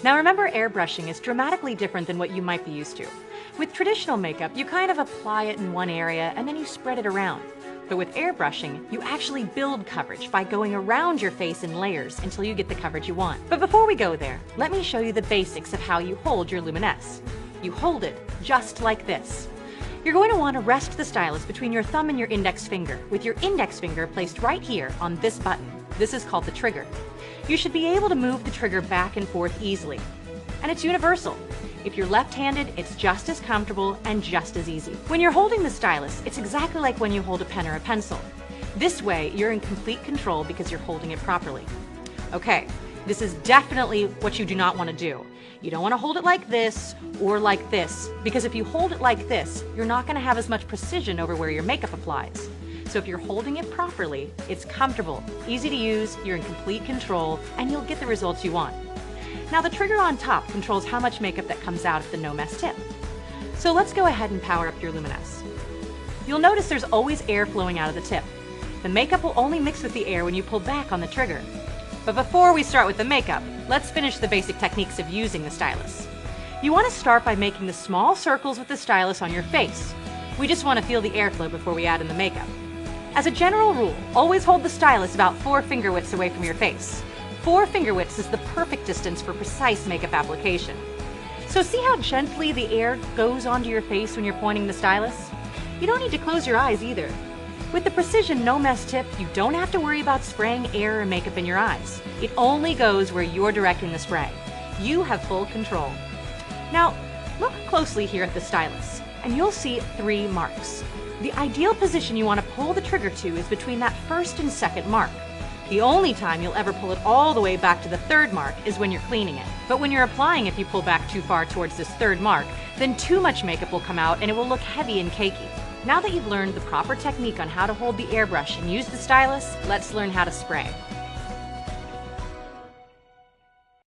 Now remember, airbrushing is dramatically different than what you might be used to. With traditional makeup, you kind of apply it in one area and then you spread it around. But with airbrushing, you actually build coverage by going around your face in layers until you get the coverage you want. But before we go there, let me show you the basics of how you hold your Luminesse. You hold it just like this. You're going to want to rest the stylus between your thumb and your index finger, with your index finger placed right here on this button. This is called the trigger. You should be able to move the trigger back and forth easily. And it's universal. If you're left-handed, it's just as comfortable and just as easy. When you're holding the stylus, it's exactly like when you hold a pen or a pencil. This way, you're in complete control because you're holding it properly. Okay, this is definitely what you do not want to do. You don't want to hold it like this or like this, because if you hold it like this, you're not going to have as much precision over where your makeup applies. So if you're holding it properly, it's comfortable, easy to use, you're in complete control, and you'll get the results you want. Now the trigger on top controls how much makeup that comes out of the no mess tip. So let's go ahead and power up your Luminesse. You'll notice there's always air flowing out of the tip. The makeup will only mix with the air when you pull back on the trigger. But before we start with the makeup, let's finish the basic techniques of using the stylus. You want to start by making the small circles with the stylus on your face. We just want to feel the airflow before we add in the makeup. As a general rule, always hold the stylus about 4 finger widths away from your face. 4 finger widths is the perfect distance for precise makeup application. So see how gently the air goes onto your face when you're pointing the stylus? You don't need to close your eyes either. With the precision no mess tip, you don't have to worry about spraying air or makeup in your eyes. It only goes where you're directing the spray. You have full control. Now, look closely here at the stylus, and you'll see 3 marks. The ideal position you want to pull the trigger to is between that first and second mark. The only time you'll ever pull it all the way back to the 3rd mark is when you're cleaning it. But when you're applying, if you pull back too far towards this 3rd mark, then too much makeup will come out and it will look heavy and cakey. Now that you've learned the proper technique on how to hold the airbrush and use the stylus, let's learn how to spray.